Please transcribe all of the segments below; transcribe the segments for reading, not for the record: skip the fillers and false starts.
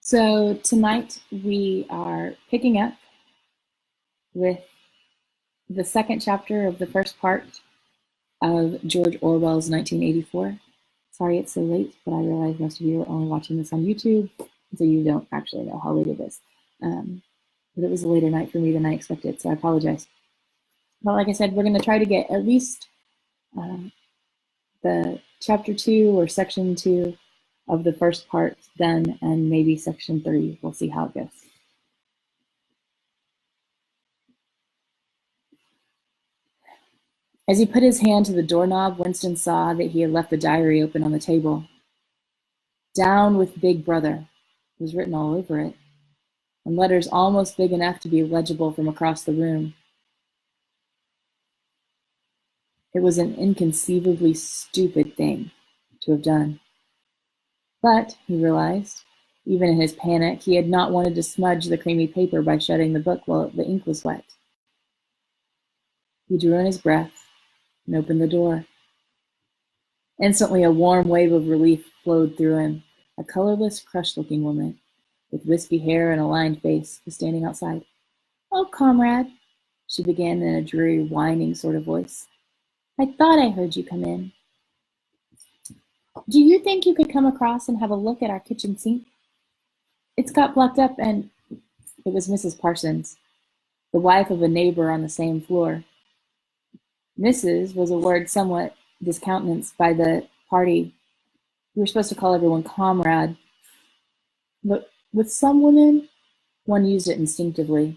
So tonight we are picking up with the second chapter of the first part of George Orwell's 1984. Sorry it's so late, but I realize most of you are only watching this on YouTube, so you don't actually know how late it is. But it was a later night for me than I expected, so I apologize. But like I said, we're going to try to get at least the chapter 2 or section 2 of the first part done, and maybe section 3. We'll see how it goes. As he put his hand to the doorknob, Winston saw that he had left the diary open on the table. "Down with Big Brother" was written all over it, and letters almost big enough to be legible from across the room. It was an inconceivably stupid thing to have done. But, he realized, even in his panic, he had not wanted to smudge the creamy paper by shutting the book while the ink was wet. He drew in his breath and opened the door. Instantly, a warm wave of relief flowed through him. A colorless, crushed-looking woman with wispy hair and a lined face was standing outside. "Oh, comrade," she began in a dreary, whining sort of voice. "I thought I heard you come in. Do you think you could come across and have a look at our kitchen sink? It's got blocked up and—" It was Mrs. Parsons, the wife of a neighbor on the same floor. Mrs. was a word somewhat discountenanced by the party. We were supposed to call everyone comrade, but with some women, one used it instinctively.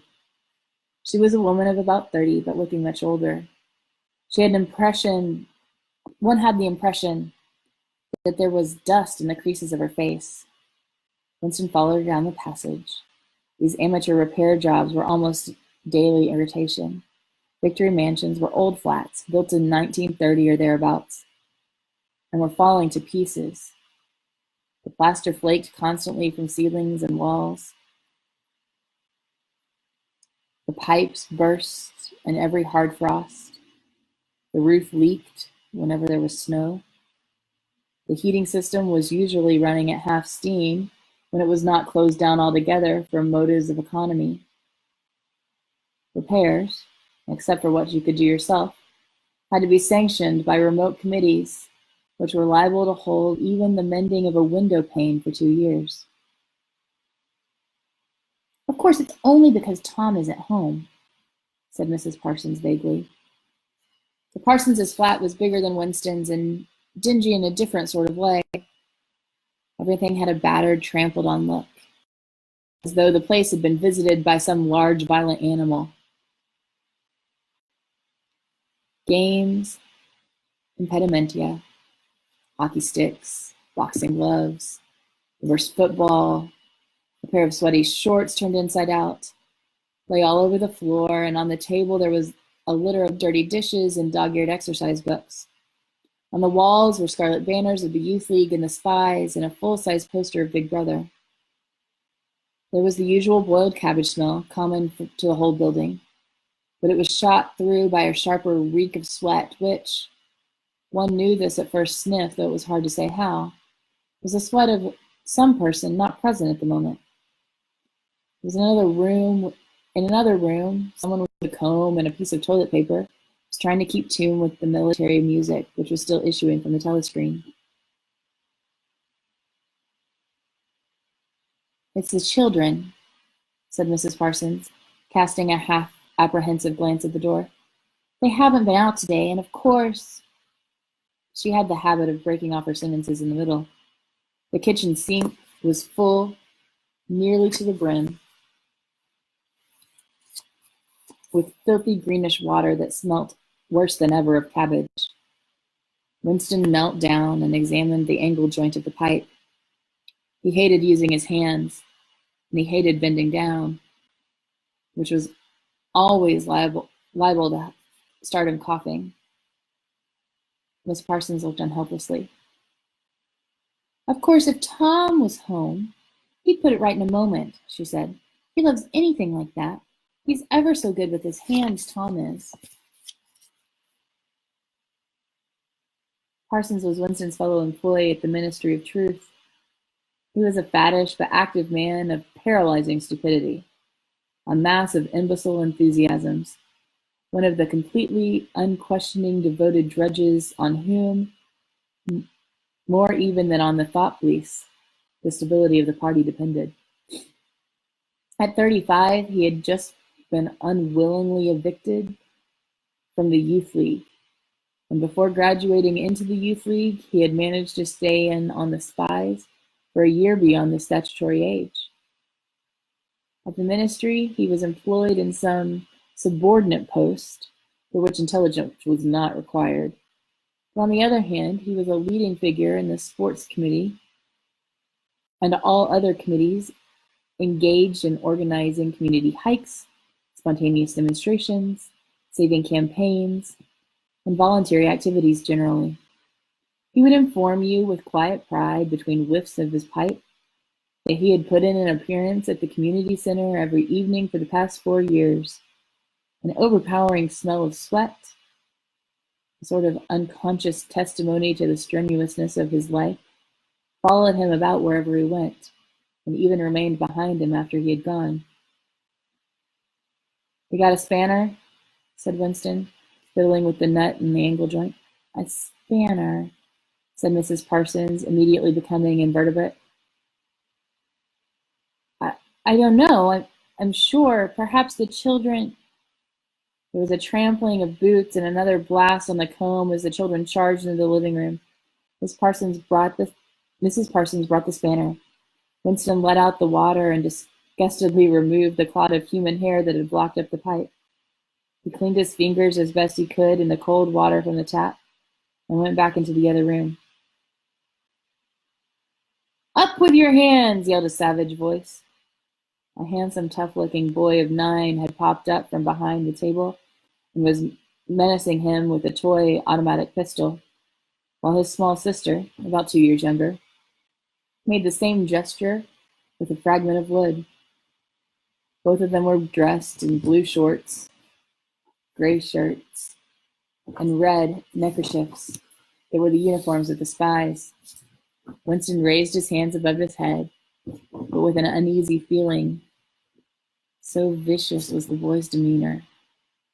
She was a woman of about 30, but looking much older. One had the impression that there was dust in the creases of her face. Winston followed her down the passage. These amateur repair jobs were almost daily irritation. Victory mansions were old flats, built in 1930 or thereabouts, and were falling to pieces. The plaster flaked constantly from ceilings and walls. The pipes burst in every hard frost. The roof leaked whenever there was snow. The heating system was usually running at half steam when it was not closed down altogether for motives of economy. Repairs, except for what you could do yourself, had to be sanctioned by remote committees, which were liable to hold even the mending of a window pane for 2 years. "Of course, it's only because Tom isn't home," said Mrs. Parsons vaguely. The Parsons' flat was bigger than Winston's and dingy in a different sort of way. Everything had a battered, trampled-on look, as though the place had been visited by some large, violent animal. Games, impedimenta, hockey sticks, boxing gloves, reverse football, a pair of sweaty shorts turned inside out, lay all over the floor, and on the table there was a litter of dirty dishes and dog-eared exercise books. On the walls were scarlet banners of the Youth League and the Spies and a full-size poster of Big Brother. There was the usual boiled cabbage smell, common to the whole building, but it was shot through by a sharper reek of sweat, which, one knew this at first sniff, though it was hard to say how, was the sweat of some person not present at the moment. There was in another room, someone with a comb and a piece of toilet paper was trying to keep tune with the military music, which was still issuing from the telescreen. "It's the children," said Mrs. Parsons, casting a half-apprehensive glance at the door. "They haven't been out today, and of course—" She had the habit of breaking off her sentences in the middle. The kitchen sink was full, nearly to the brim, with filthy greenish water that smelt worse than ever of cabbage. Winston knelt down and examined the angle joint of the pipe. He hated using his hands, and he hated bending down, which was always liable to start him coughing. Miss Parsons looked on helplessly. "Of course, if Tom was home, he'd put it right in a moment," she said. "He loves anything like that. He's ever so good with his hands, Tom is." Parsons was Winston's fellow employee at the Ministry of Truth. He was a fattish but active man of paralyzing stupidity, a mass of imbecile enthusiasms, one of the completely unquestioning devoted drudges on whom, more even than on the thought police, the stability of the party depended. At 35, he had just been unwillingly evicted from the Youth League, and before graduating into the Youth League, he had managed to stay in on the spies for a year beyond the statutory age. At the ministry, he was employed in some subordinate post for which intelligence was not required. But on the other hand, he was a leading figure in the sports committee and all other committees engaged in organizing community hikes, spontaneous demonstrations, saving campaigns, and voluntary activities generally. He would inform you with quiet pride between whiffs of his pipe that he had put in an appearance at the community center every evening for the past 4 years. An overpowering smell of sweat, a sort of unconscious testimony to the strenuousness of his life, followed him about wherever he went, and even remained behind him after he had gone. "You got a spanner?" said Winston, fiddling with the nut in the angle joint. "A spanner," said Mrs. Parsons, immediately becoming invertebrate. I don't know. I'm sure. Perhaps the children..." There was a trampling of boots and another blast on the comb as the children charged into the living room. Mrs. Parsons brought the spanner. Winston let out the water and disgustedly removed the clot of human hair that had blocked up the pipe. He cleaned his fingers as best he could in the cold water from the tap and went back into the other room. "Up with your hands!" yelled a savage voice. A handsome, tough-looking boy of 9 had popped up from behind the table and was menacing him with a toy automatic pistol, while his small sister, about 2 years younger, made the same gesture with a fragment of wood. Both of them were dressed in blue shorts, gray shirts, and red neckerchiefs. They were the uniforms of the spies. Winston raised his hands above his head, but with an uneasy feeling. So vicious was the boy's demeanor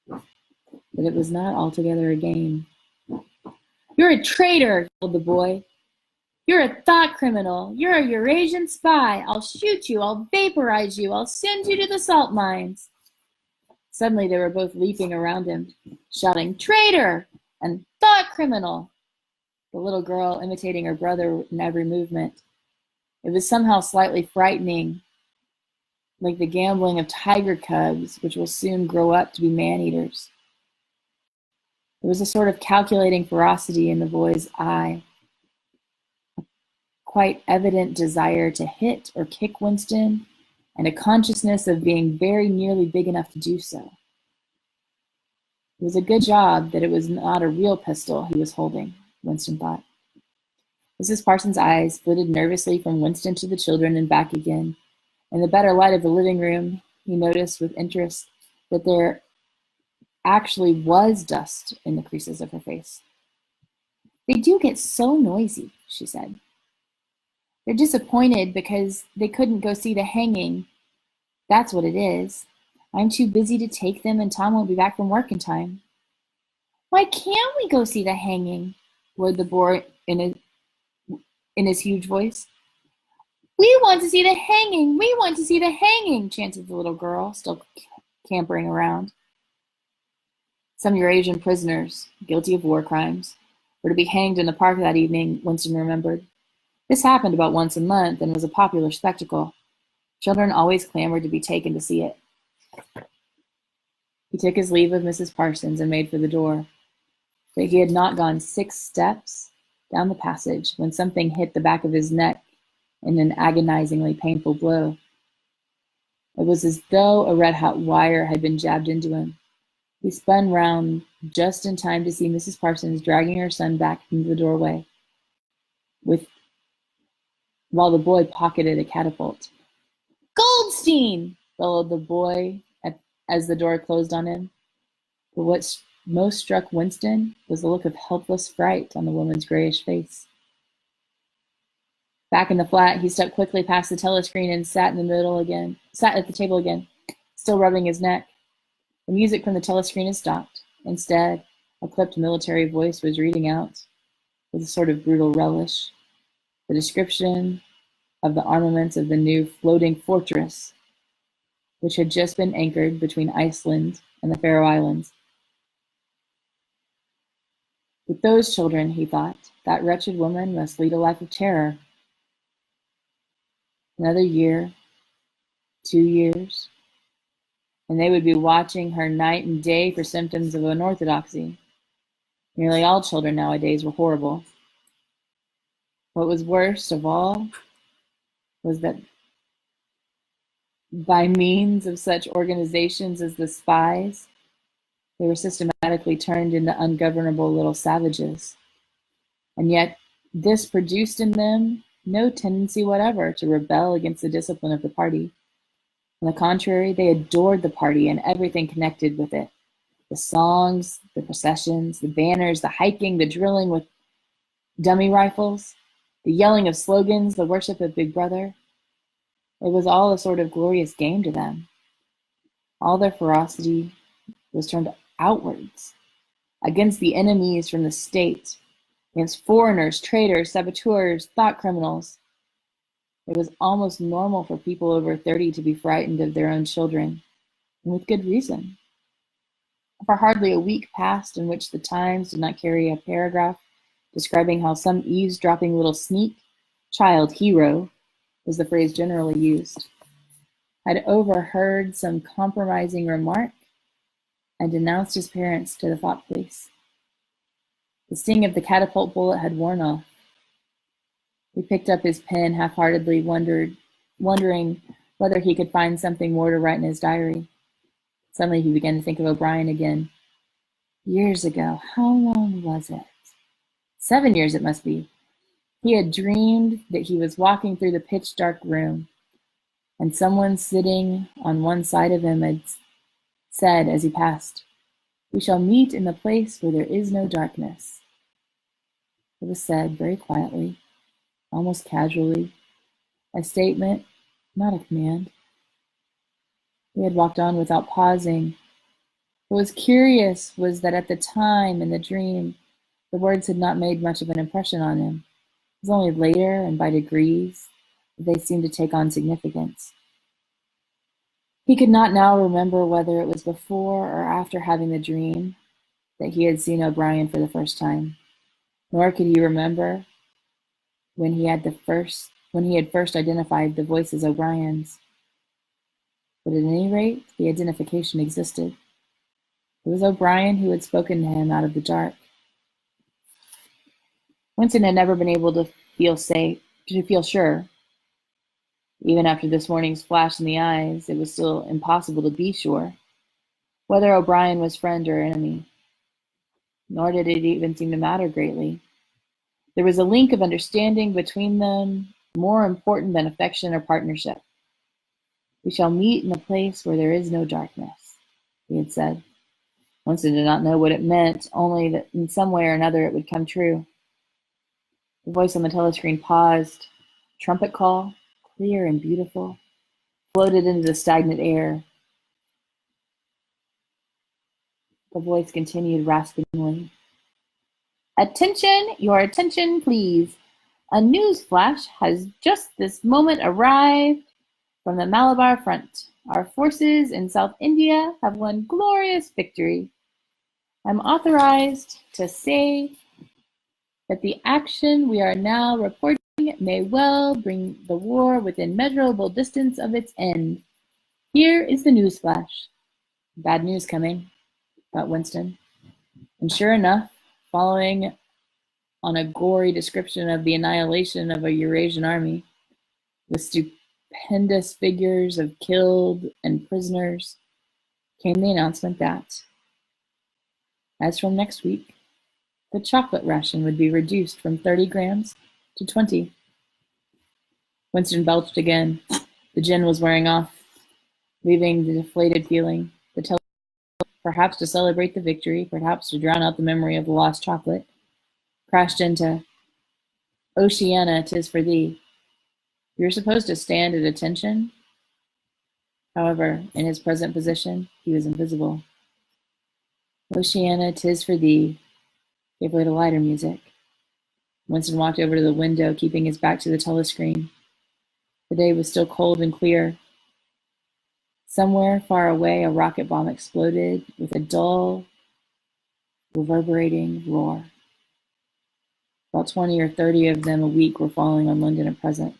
that it was not altogether a game. "You're a traitor," yelled the boy. "You're a thought criminal. You're a Eurasian spy. I'll shoot you. I'll vaporize you. I'll send you to the salt mines." Suddenly they were both leaping around him, shouting, "Traitor!" and "Thought criminal!" The little girl imitating her brother in every movement. It was somehow slightly frightening, like the gambling of tiger cubs, which will soon grow up to be man-eaters. There was a sort of calculating ferocity in the boy's eye, a quite evident desire to hit or kick Winston, and a consciousness of being very nearly big enough to do so. It was a good job that it was not a real pistol he was holding, Winston thought. Mrs. Parsons' eyes flitted nervously from Winston to the children and back again. In the better light of the living room, he noticed with interest that there actually was dust in the creases of her face. "They do get so noisy," she said. "They're disappointed because they couldn't go see the hanging. That's what it is. I'm too busy to take them, and Tom won't be back from work in time." "Why can't we go see the hanging?" roared the boy in his huge voice. "We want to see the hanging! We want to see the hanging!" chanted the little girl, still campering around. Some Eurasian prisoners, guilty of war crimes, were to be hanged in the park that evening, Winston remembered. This happened about once a month and was a popular spectacle. Children always clamored to be taken to see it. He took his leave of Mrs. Parsons and made for the door. But he had not gone 6 steps down the passage when something hit the back of his neck in an agonizingly painful blow. It was as though a red-hot wire had been jabbed into him. He spun round just in time to see Mrs. Parsons dragging her son back into the doorway, while the boy pocketed a catapult. "Goldstein!" bellowed the boy as the door closed on him. But what most struck Winston was the look of helpless fright on the woman's grayish face. Back in the flat, he stepped quickly past the telescreen and sat at the table again, still rubbing his neck. The music from the telescreen had stopped. Instead, a clipped military voice was reading out, with a sort of brutal relish, the description of the armaments of the new floating fortress, which had just been anchored between Iceland and the Faroe Islands. With those children, he thought, that wretched woman must lead a life of terror. Another year, 2 years, and they would be watching her night and day for symptoms of unorthodoxy. Nearly all children nowadays were horrible. What was worst of all was that by means of such organizations as the spies, they were systematically turned into ungovernable little savages. And yet, this produced in them no tendency whatever to rebel against the discipline of the party. On the contrary, they adored the party and everything connected with it. The songs, the processions, the banners, the hiking, the drilling with dummy rifles, the yelling of slogans, the worship of Big Brother. It was all a sort of glorious game to them. All their ferocity was turned outwards, against the enemies from the state, against foreigners, traitors, saboteurs, thought criminals. It was almost normal for people over 30 to be frightened of their own children, and with good reason. For hardly a week passed in which the Times did not carry a paragraph describing how some eavesdropping little sneak, child hero, was the phrase generally used, had overheard some compromising remark and denounced his parents to the thought police. The sting of the catapult bullet had worn off. He picked up his pen half-heartedly, wondering whether he could find something more to write in his diary. Suddenly he began to think of O'Brien again. Years ago, how long was it? 7 years it must be. He had dreamed that he was walking through the pitch-dark room, and someone sitting on one side of him had said as he passed, "We shall meet in the place where there is no darkness." It was said very quietly, almost casually, a statement, not a command. He had walked on without pausing. What was curious was that at the time in the dream, the words had not made much of an impression on him. It was only later and by degrees that they seemed to take on significance. He could not now remember whether it was before or after having the dream that he had seen O'Brien for the first time, nor could he remember when he had first identified the voice as O'Brien's. But at any rate, the identification existed. It was O'Brien who had spoken to him out of the dark. Winston had never been able to feel sure. Even after this morning's flash in the eyes, it was still impossible to be sure whether O'Brien was friend or enemy. Nor did it even seem to matter greatly. There was a link of understanding between them, more important than affection or partnership. "We shall meet in a place where there is no darkness," he had said. Winston did not know what it meant, only that in some way or another it would come true. The voice on the telescreen paused. Trumpet call, clear and beautiful, floated into the stagnant air. The voice continued raspingly. "Attention, your attention, please. A news flash has just this moment arrived from the Malabar front. Our forces in South India have won glorious victory. I'm authorized to say that the action we are now reporting may well bring the war within measurable distance of its end. Here is the news flash." Bad news coming, thought Winston. And sure enough, following on a gory description of the annihilation of a Eurasian army, with stupendous figures of killed and prisoners, came the announcement that, as from next week, the chocolate ration would be reduced from 30 grams to 20. Winston belched again. The gin was wearing off, leaving the deflated feeling. The telephone, perhaps to celebrate the victory, perhaps to drown out the memory of the lost chocolate, crashed into "Oceana, 'tis for thee." You're supposed to stand at attention. However, in his present position, he was invisible. Oceana, 'tis for thee, gave way to lighter music. Winston walked over to the window, keeping his back to the telescreen. The day was still cold and clear. Somewhere far away, a rocket bomb exploded with a dull, reverberating roar. About 20 or 30 of them a week were falling on London at present.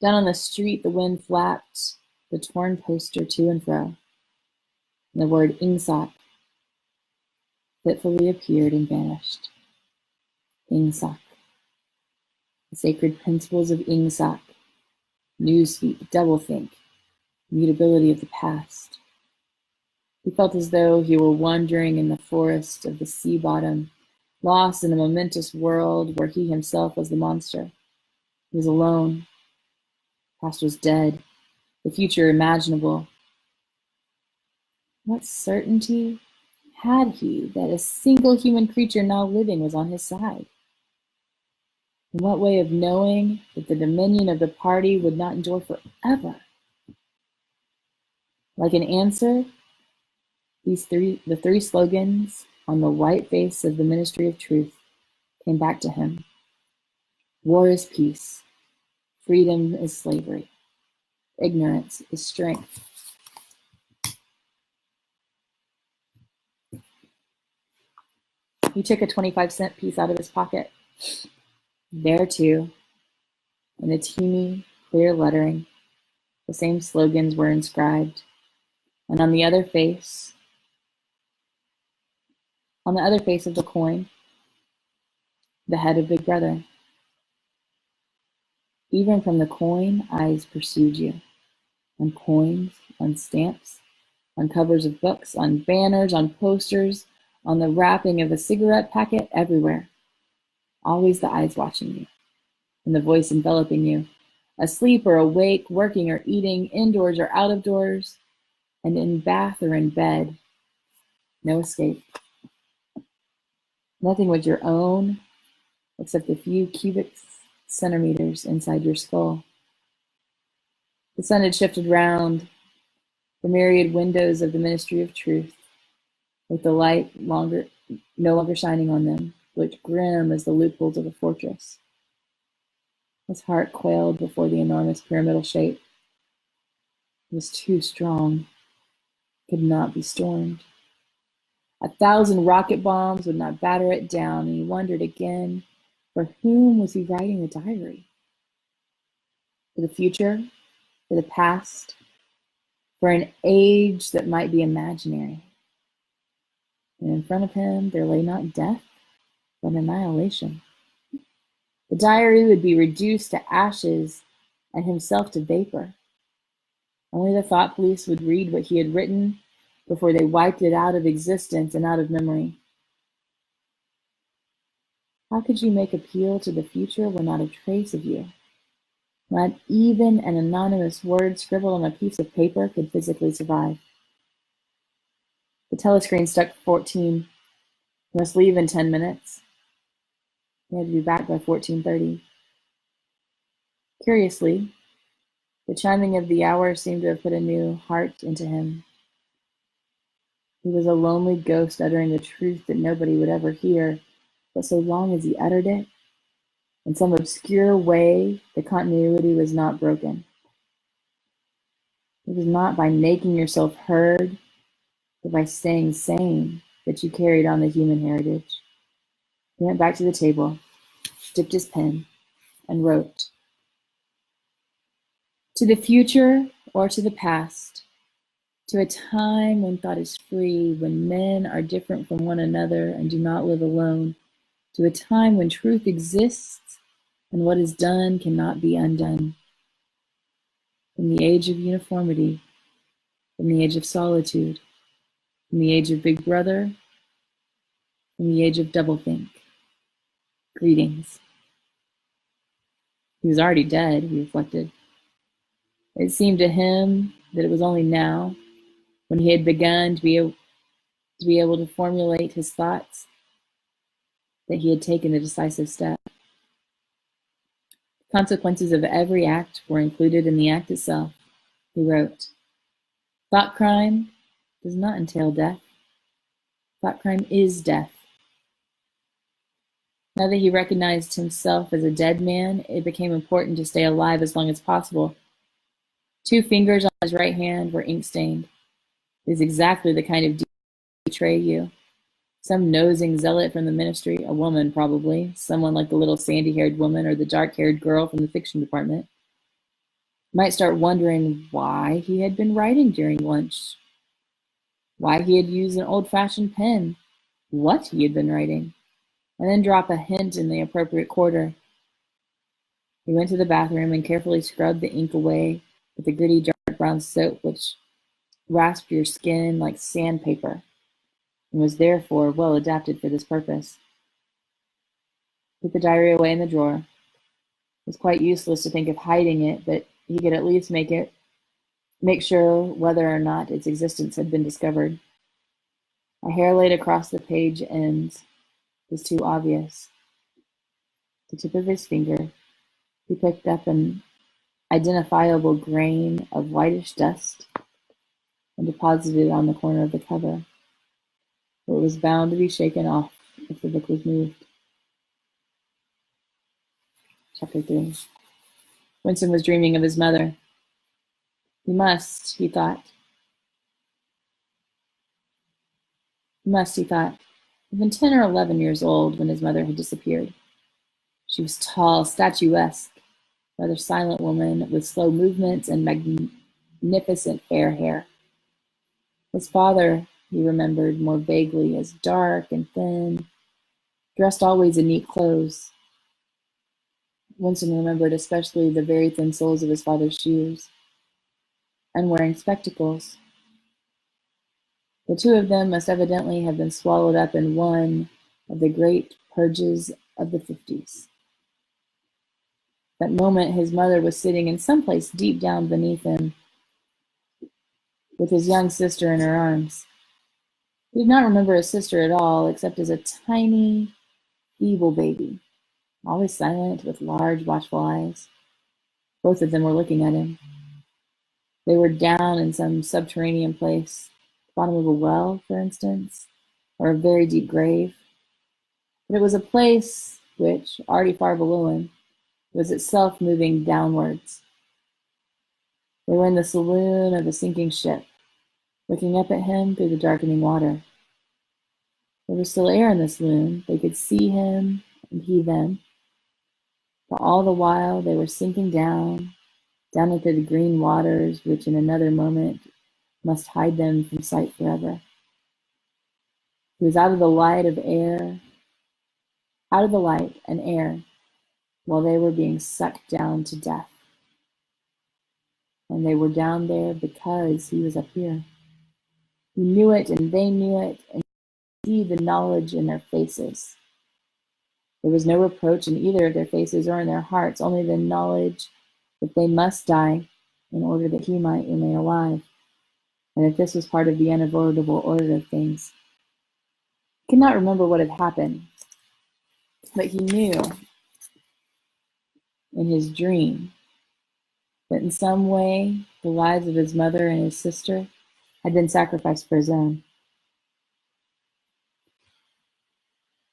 Down on the street, the wind flapped the torn poster to and fro, and the word Ingsoc fitfully appeared and vanished. Ingsoc. The sacred principles of Ingsoc. Newspeak, doublethink, mutability of the past. He felt as though he were wandering in the forest of the sea bottom, lost in a momentous world where he himself was the monster. He was alone. The past was dead, the future imaginable. What certainty had he that a single human creature now living was on his side? In what way of knowing that the dominion of the party would not endure forever? Like an answer, the three slogans on the white face of the Ministry of Truth came back to him. War is peace. Freedom is slavery. Ignorance is strength. He took a 25-cent piece out of his pocket. There, too, in the teeny, clear lettering, the same slogans were inscribed. And on the other face of the coin, the head of Big Brother. Even from the coin, eyes pursued you. On coins, on stamps, on covers of books, on banners, on posters, on the wrapping of a cigarette packet, everywhere. Always the eyes watching you, and the voice enveloping you. Asleep or awake, working or eating, indoors or out of doors, and in bath or in bed. No escape. Nothing was your own except a few cubic centimeters inside your skull. The sun had shifted round the myriad windows of the Ministry of Truth, with the light no longer shining on them, looked grim as the loopholes of a fortress. His heart quailed before the enormous pyramidal shape. It was too strong, could not be stormed. 1,000 rocket bombs would not batter it down, and he wondered again, for whom was he writing the diary? For the future? For the past? For an age that might be imaginary? And in front of him there lay not death, but annihilation. The diary would be reduced to ashes and himself to vapor. Only the thought police would read what he had written before they wiped it out of existence and out of memory. How could you make appeal to the future when not a trace of you, not even an anonymous word scribbled on a piece of paper could physically survive? The telescreen struck 14. He must leave in 10 minutes. He had to be back by 14:30. Curiously, the chiming of the hour seemed to have put a new heart into him. He was a lonely ghost uttering the truth that nobody would ever hear, but so long as he uttered it, in some obscure way, the continuity was not broken. It was not by making yourself heard, but by staying sane that you carried on the human heritage. He went back to the table, dipped his pen, and wrote, "To the future or to the past, to a time when thought is free, when men are different from one another and do not live alone, to a time when truth exists and what is done cannot be undone. From the age of uniformity, from the age of solitude, from the age of Big Brother, from the age of doublethink, greetings." He was already dead, he reflected. It seemed to him that it was only now, when he had begun to be able to formulate his thoughts, that he had taken the decisive step. Consequences of every act were included in the act itself. He wrote, "Thought crime does not entail death. Thought crime is death." Now that he recognized himself as a dead man, it became important to stay alive as long as possible. 2 fingers on his right hand were ink-stained. It is exactly the kind of deed that betray you. Some nosing zealot from the ministry, a woman probably, someone like the little sandy-haired woman or the dark-haired girl from the fiction department, might start wondering why he had been writing during lunch, why he had used an old-fashioned pen, what he had been writing, and then drop a hint in the appropriate quarter. He went to the bathroom and carefully scrubbed the ink away with the gritty dark brown soap which rasped your skin like sandpaper and was therefore well adapted for this purpose. Put the diary away in the drawer. It was quite useless to think of hiding it, but he could at least make sure whether or not its existence had been discovered. A hair laid across the page ends was too obvious. The tip of his finger, he picked up an identifiable grain of whitish dust and deposited it on the corner of the cover, where it was bound to be shaken off if the book was moved. Chapter 3. Winston was dreaming of his mother. He must, he thought, have been 10 or 11 years old when his mother had disappeared. She was tall, statuesque, rather silent woman with slow movements and magnificent fair hair. His father, he remembered more vaguely, as dark and thin, dressed always in neat clothes. Winston remembered especially the very thin soles of his father's shoes, and wearing spectacles. The 2 of them must evidently have been swallowed up in one of the great purges of the 50s. That moment his mother was sitting in some place deep down beneath him, with his young sister in her arms. He did not remember his sister at all, except as a tiny, feeble baby, always silent with large, watchful eyes. Both of them were looking at him. They were down in some subterranean place, the bottom of a well, for instance, or a very deep grave. But it was a place which, already far below him, was itself moving downwards. They were in the saloon of a sinking ship, looking up at him through the darkening water. There was still air in the saloon. They could see him and he them. But all the while they were sinking down into the green waters, which in another moment must hide them from sight forever. He was out of the light and air, while they were being sucked down to death. And they were down there because he was up here. He knew it and they knew it, and he the knowledge in their faces. There was no reproach in either of their faces or in their hearts, only the knowledge that they must die in order that he might remain alive, and that this was part of the unavoidable order of things. He could not remember what had happened, but he knew in his dream that in some way the lives of his mother and his sister had been sacrificed for his own.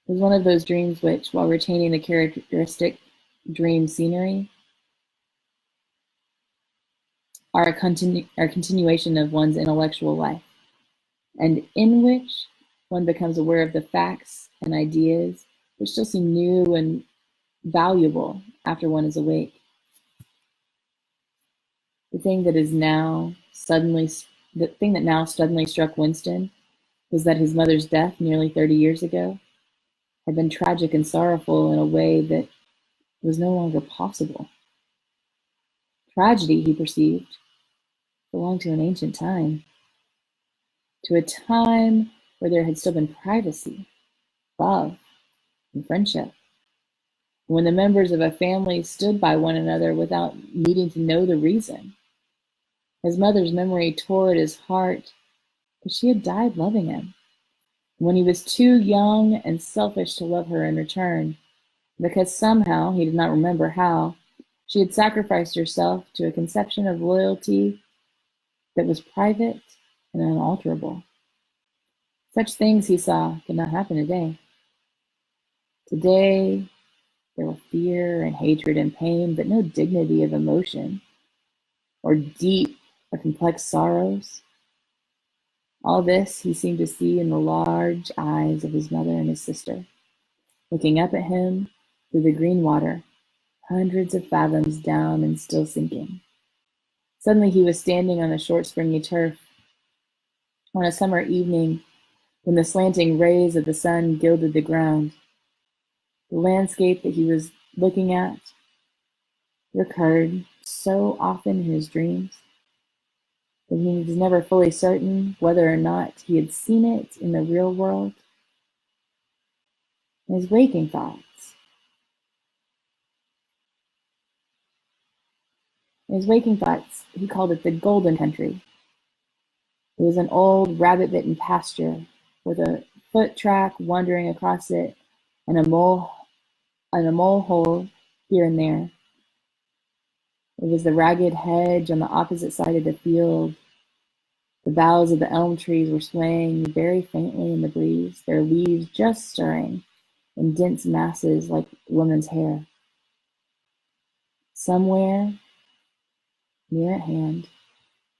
It was one of those dreams which, while retaining the characteristic dream scenery, are a continuation of one's intellectual life, and in which one becomes aware of the facts and ideas which still seem new and valuable after one is awake. The thing that now suddenly struck Winston was that his mother's death nearly 30 years ago had been tragic and sorrowful in a way that was no longer possible. Tragedy, he perceived, belonged to an ancient time, to a time where there had still been privacy, love, and friendship, when the members of a family stood by one another without needing to know the reason. His mother's memory tore at his heart, but she had died loving him, when he was too young and selfish to love her in return, because somehow, he did not remember how, She had sacrificed herself to a conception of loyalty that was private and unalterable. Such things, he saw, could not happen today. Today, there were fear and hatred and pain, but no dignity of emotion or deep or complex sorrows. All this he seemed to see in the large eyes of his mother and his sister, looking up at him through the green water, hundreds of fathoms down and still sinking. Suddenly he was standing on the short springy turf on a summer evening when the slanting rays of the sun gilded the ground. The landscape that he was looking at recurred so often in his dreams that he was never fully certain whether or not he had seen it in the real world. In his waking thoughts, he called it the Golden Country. It was an old rabbit-bitten pasture with a foot track wandering across it and a mole hole here and there. It was the ragged hedge on the opposite side of the field. The boughs of the elm trees were swaying very faintly in the breeze, their leaves just stirring in dense masses like women's hair. Somewhere near at hand,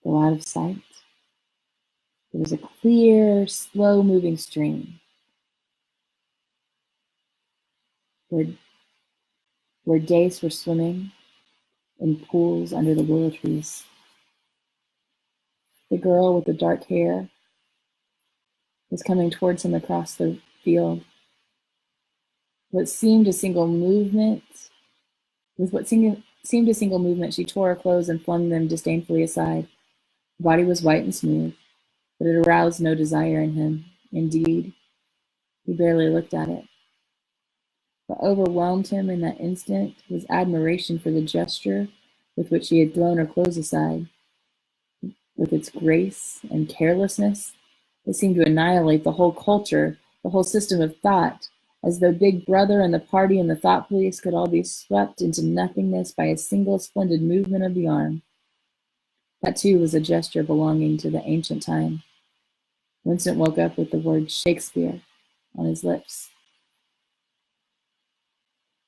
though out of sight, there was a clear, slow-moving stream where dace were swimming in pools under the willow trees. The girl with the dark hair was coming towards him across the field. With what seemed a single movement, she tore her clothes and flung them disdainfully aside. Her body was white and smooth, but it aroused no desire in him. Indeed, he barely looked at it. What overwhelmed him in that instant was admiration for the gesture with which she had thrown her clothes aside. With its grace and carelessness, it seemed to annihilate the whole culture, the whole system of thought, as though Big Brother and the party and the thought police could all be swept into nothingness by a single splendid movement of the arm. That too was a gesture belonging to the ancient time. Winston woke up with the word Shakespeare on his lips.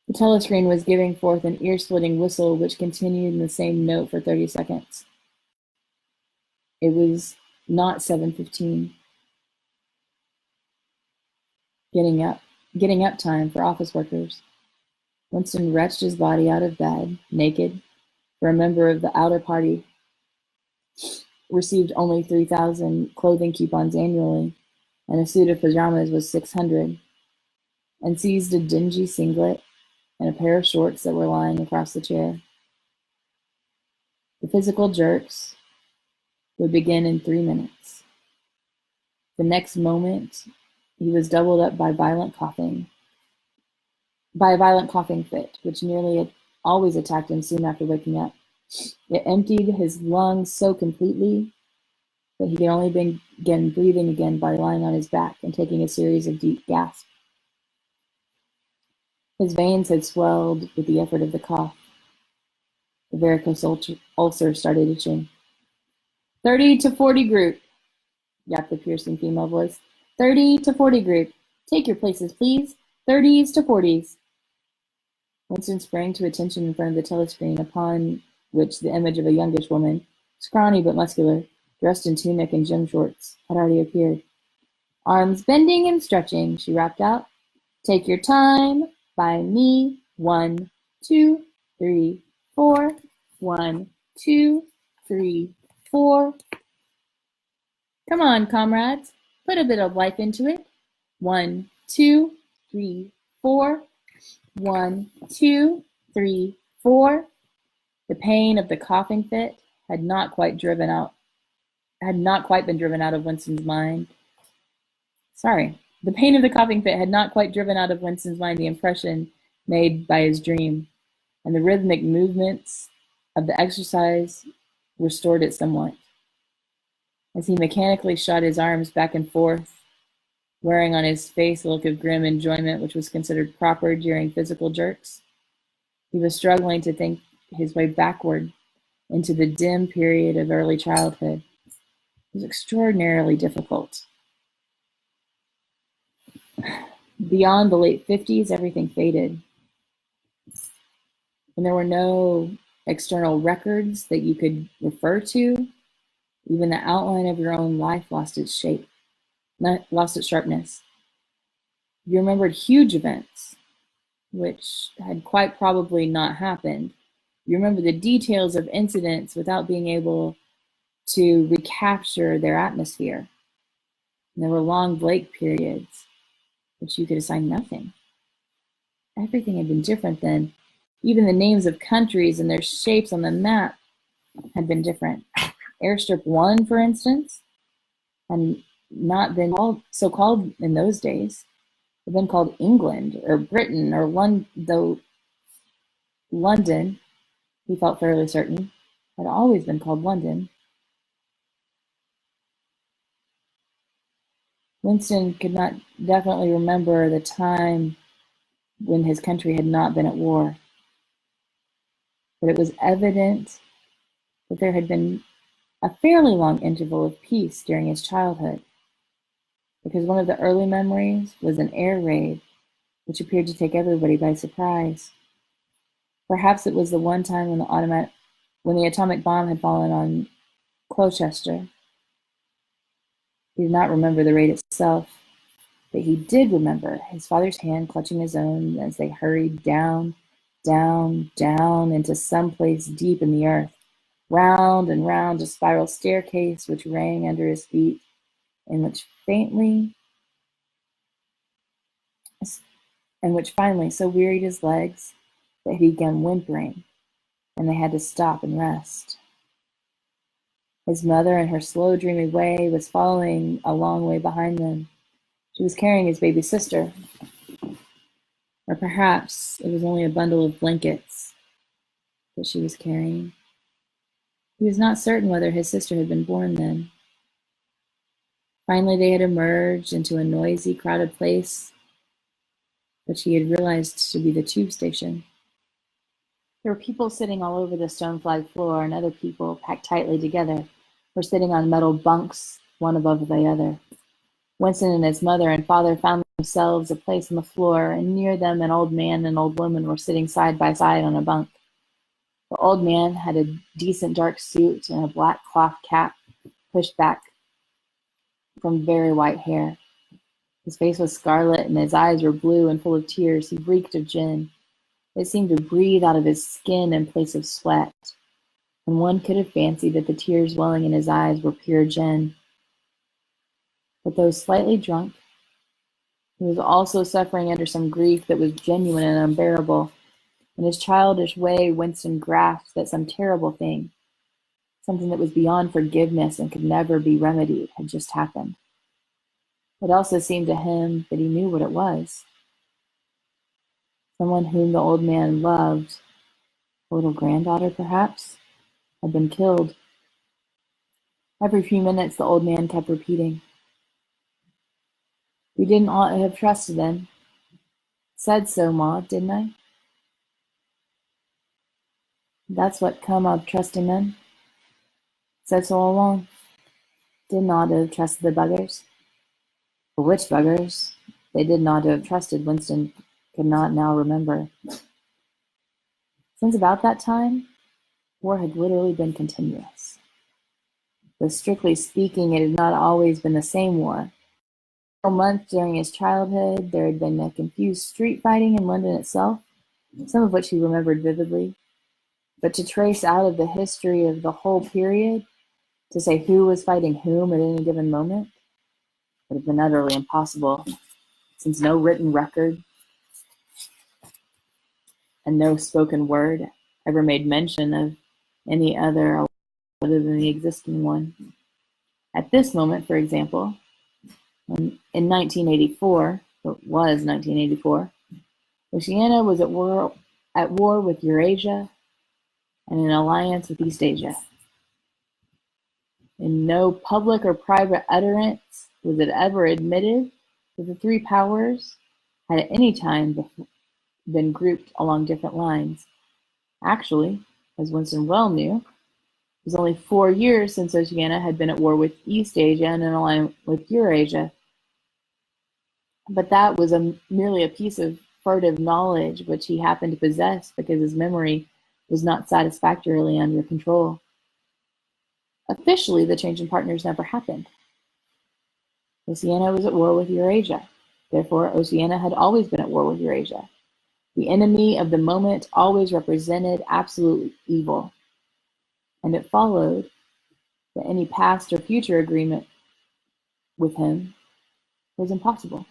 The telescreen was giving forth an ear-splitting whistle which continued in the same note for 30 seconds. It was not 7:15. Getting up time for office workers. Winston wrenched his body out of bed, naked, for a member of the outer party received only 3,000 clothing coupons annually, and a suit of pajamas was 600, and seized a dingy singlet and a pair of shorts that were lying across the chair. The physical jerks would begin in 3 minutes. The next moment, he was doubled up by a violent coughing fit, which nearly always attacked him soon after waking up. It emptied his lungs so completely that he could only begin breathing again by lying on his back and taking a series of deep gasps. His veins had swelled with the effort of the cough. The varicose ulcer started itching. 30 to 40 group, yapped the piercing female voice. 30 to 40 group. Take your places, please. 30s to 40s. Winston sprang to attention in front of the telescreen, upon which the image of a youngish woman, scrawny but muscular, dressed in tunic and gym shorts, had already appeared. Arms bending and stretching, she rapped out. Take your time. By me. 1, 2, 3, 4. 1, 2, 3, 4. Come on, comrades. Put a bit of life into it. 1, 2, 3, 4. 1, 2, 3, 4. The pain of the coughing fit had not quite been driven out of Winston's mind. The pain of the coughing fit had not quite driven out of Winston's mind the impression made by his dream, and the rhythmic movements of the exercise restored it somewhat. As he mechanically shot his arms back and forth, wearing on his face a look of grim enjoyment which was considered proper during physical jerks, he was struggling to think his way backward into the dim period of early childhood. It was extraordinarily difficult. Beyond the late 50s, everything faded. When there were no external records that you could refer to, even the outline of your own life lost its shape, lost its sharpness. You remembered huge events, which had quite probably not happened. You remember the details of incidents without being able to recapture their atmosphere. And there were long blank periods, which you could assign nothing. Everything had been different then. Even the names of countries and their shapes on the map had been different. Airstrip 1, for instance, had not been so called in those days. It had been called England or Britain or London, though London, he felt fairly certain, had always been called London. Winston could not definitely remember the time when his country had not been at war, but it was evident that there had been a fairly long interval of peace during his childhood, because one of the early memories was an air raid, which appeared to take everybody by surprise. Perhaps it was the one time when the atomic bomb had fallen on Colchester. He did not remember the raid itself, but he did remember his father's hand clutching his own as they hurried down, down, down into some place deep in the earth, round and round a spiral staircase which rang under his feet, and which finally so wearied his legs that he began whimpering, and they had to stop and rest. His mother, in her slow, dreamy way, was following a long way behind them. She was carrying his baby sister, or perhaps it was only a bundle of blankets that she was carrying. He was not certain whether his sister had been born then. Finally, they had emerged into a noisy, crowded place, which he had realized to be the tube station. There were people sitting all over the stone-flagged floor, and other people, packed tightly together, were sitting on metal bunks, one above the other. Winston and his mother and father found themselves a place on the floor, and near them an old man and an old woman were sitting side by side on a bunk. The old man had a decent dark suit and a black cloth cap pushed back from very white hair. His face was scarlet, and his eyes were blue and full of tears. He reeked of gin. It seemed to breathe out of his skin in place of sweat, and one could have fancied that the tears welling in his eyes were pure gin. But though slightly drunk, he was also suffering under some grief that was genuine and unbearable. In his childish way, Winston grasped that some terrible thing, something that was beyond forgiveness and could never be remedied, had just happened. It also seemed to him that he knew what it was. Someone whom the old man loved, a little granddaughter perhaps, had been killed. Every few minutes the old man kept repeating, "We didn't ought to have trusted them. Said so, Ma, didn't I? That's what come of trusting them. Said so all along. Did not have trusted the buggers." But which buggers they did not have trusted, Winston could not now remember. Since about that time, war had literally been continuous. Though strictly speaking, it had not always been the same war. For a month during his childhood, there had been a confused street fighting in London itself, some of which he remembered vividly. But to trace out of the history of the whole period, to say who was fighting whom at any given moment, would have been utterly impossible, since no written record and no spoken word ever made mention of any other other than the existing one. At this moment, for example, in 1984, it was 1984, Oceania was at war with Eurasia and in alliance with East Asia. In no public or private utterance was it ever admitted that the three powers had at any time been grouped along different lines. Actually, As Winston well knew, it was only 4 years since Oceania had been at war with East Asia and in alliance with Eurasia. But that was merely a piece of furtive knowledge which he happened to possess because his memory was not satisfactorily under control. Officially, the change in partners never happened. Oceania was at war with Eurasia. Therefore, Oceania had always been at war with Eurasia. The enemy of the moment always represented absolute evil, and it followed that any past or future agreement with him was impossible.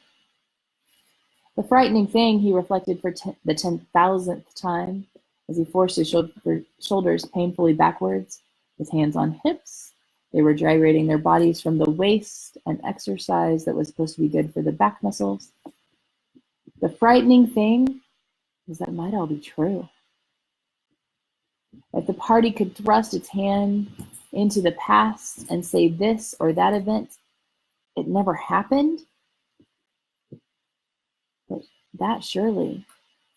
The frightening thing, he reflected for the 10,000th time as he forced his shoulders painfully backwards, his hands on hips. They were gyrating their bodies from the waist, an exercise that was supposed to be good for the back muscles. The frightening thing was that it might all be true. If the party could thrust its hand into the past and say this or that event, it never happened, but that surely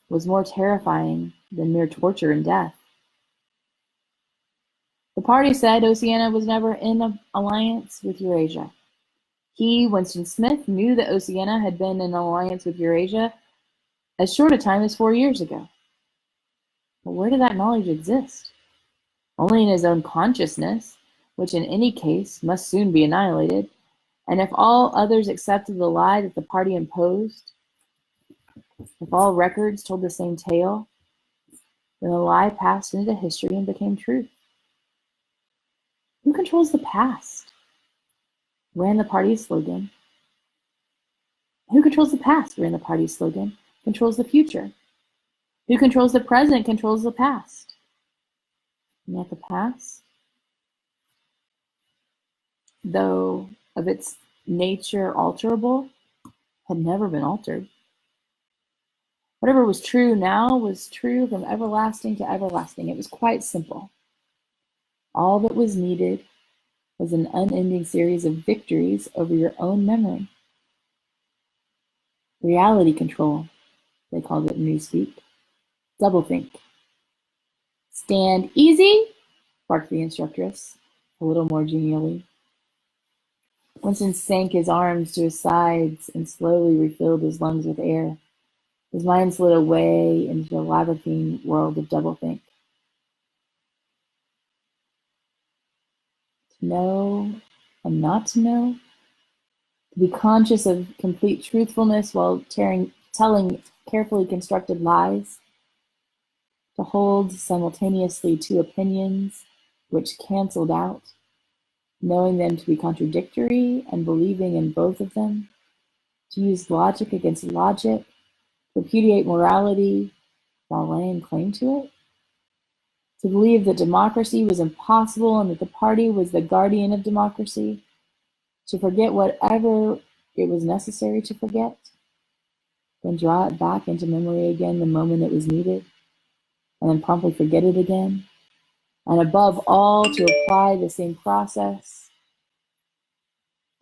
was more terrifying than mere torture and death. The party said Oceania was never in an alliance with Eurasia. He, Winston Smith, knew that Oceania had been in alliance with Eurasia as short a time as 4 years ago. But where did that knowledge exist? Only in his own consciousness, which in any case must soon be annihilated, and if all others accepted the lie that the party imposed, if all records told the same tale, then the lie passed into history and became truth. Who controls the past? Ran the party's slogan. Who controls the past? Ran the party's slogan. Controls the future. Who controls the present controls the past. And yet the past, though of its nature alterable, had never been altered. Whatever was true now was true from everlasting to everlasting. It was quite simple. All that was needed was an unending series of victories over your own memory. Reality control, they called it in Newspeak. Doublethink. Stand easy, barked the instructress, a little more genially. Winston sank his arms to his sides and slowly refilled his lungs with air. His mind slid away into the labyrinthine world of doublethink. To know and not to know, to be conscious of complete truthfulness while telling carefully constructed lies, to hold simultaneously two opinions which canceled out, knowing them to be contradictory and believing in both of them, to use logic against logic, to repudiate morality while laying claim to it, to believe that democracy was impossible and that the party was the guardian of democracy, to forget whatever it was necessary to forget, then draw it back into memory again the moment it was needed, and then promptly forget it again, and above all, to apply the same process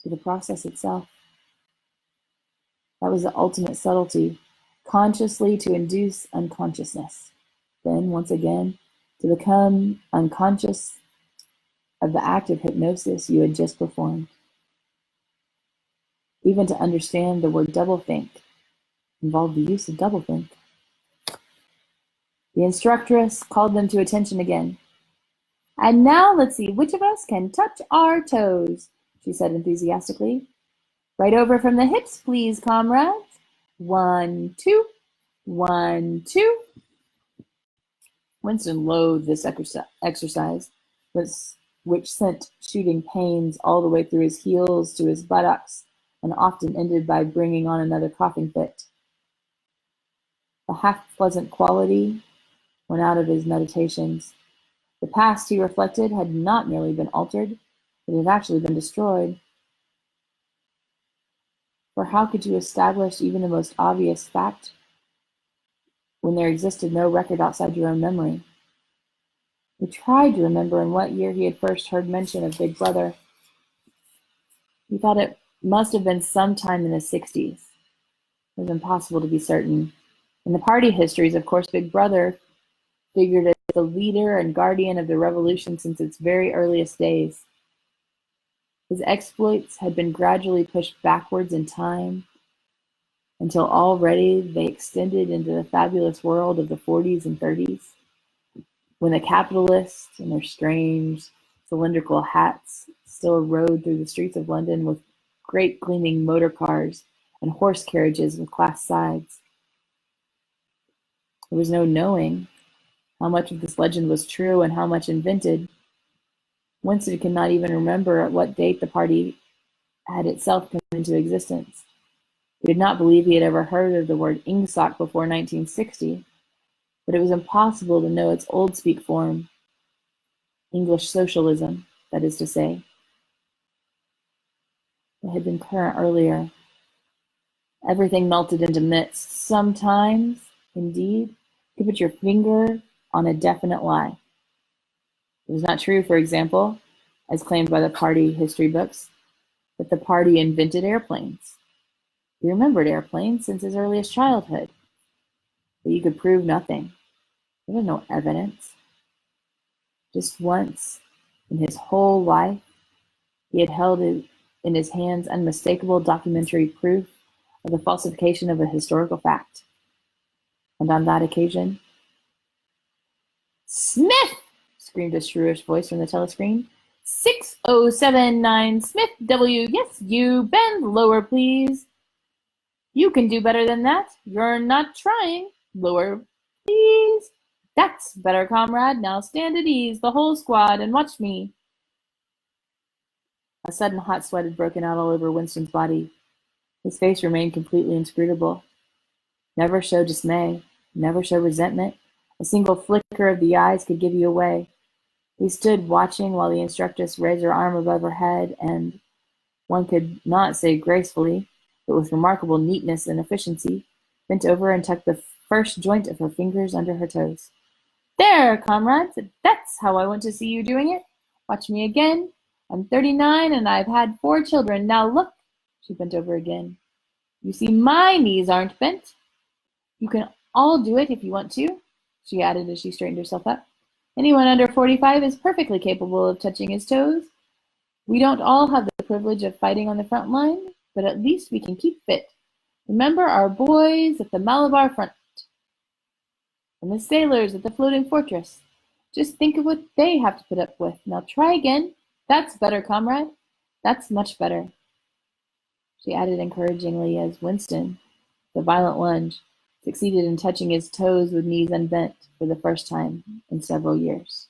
to the process itself. That was the ultimate subtlety, consciously to induce unconsciousness, then once again, to become unconscious of the act of hypnosis you had just performed. Even to understand the word doublethink involved the use of doublethink. The instructress called them to attention again. And now let's see which of us can touch our toes, she said enthusiastically. Right over from the hips, please, comrades. 1, 2, 1, 2. Winston loathed this exercise, which sent shooting pains all the way through his heels to his buttocks, and often ended by bringing on another coughing fit. The half-pleasant quality went out of his meditations. The past, he reflected, had not merely been altered, it had actually been destroyed. For how could you establish even the most obvious fact when there existed no record outside your own memory? He tried to remember in what year he had first heard mention of Big Brother. He thought it must have been sometime in the 60s. It was impossible to be certain. In the party histories, of course, Big Brother figured the leader and guardian of the revolution since its very earliest days. His exploits had been gradually pushed backwards in time until already they extended into the fabulous world of the 40s and 30s, when the capitalists in their strange cylindrical hats still rode through the streets of London with great gleaming motor cars and horse carriages with glass sides. There was no knowing how much of this legend was true and how much invented. Winston could not even remember at what date the party had itself come into existence. He did not believe he had ever heard of the word ingsoc before 1960, but it was impossible to know its old speak form, English socialism, that is to say. It had been current earlier. Everything melted into mist. Sometimes, indeed, you could put your finger on a definite lie. It was not true, for example, as claimed by the party history books, that the party invented airplanes. He remembered airplanes since his earliest childhood, but you could prove nothing. There was no evidence. Just once in his whole life, he had held in his hands unmistakable documentary proof of the falsification of a historical fact. And on that occasion, "Smith!" screamed a shrewish voice from the telescreen. 6079 Smith W. Yes, you. Bend lower, please. You can do better than that. You're not trying. Lower, please. That's better, comrade. Now stand at ease, the whole squad, and watch me. A sudden hot sweat had broken out all over Winston's body. His face remained completely inscrutable. Never show dismay, never show resentment. A single flicker of the eyes could give you away. He stood watching while the instructress raised her arm above her head and, one could not say gracefully, but with remarkable neatness and efficiency, bent over and tucked the first joint of her fingers under her toes. There, comrades, that's how I want to see you doing it. Watch me again. I'm 39 and I've had 4 children. Now look. She bent over again. You see, my knees aren't bent. You can all do it if you want to, she added as she straightened herself up. Anyone under 45 is perfectly capable of touching his toes. We don't all have the privilege of fighting on the front line, but at least we can keep fit. Remember our boys at the Malabar front and the sailors at the floating fortress. Just think of what they have to put up with. Now try again. That's better, comrade. That's much better, she added encouragingly as Winston, the violent lunge, succeeded in touching his toes with knees unbent for the first time in several years.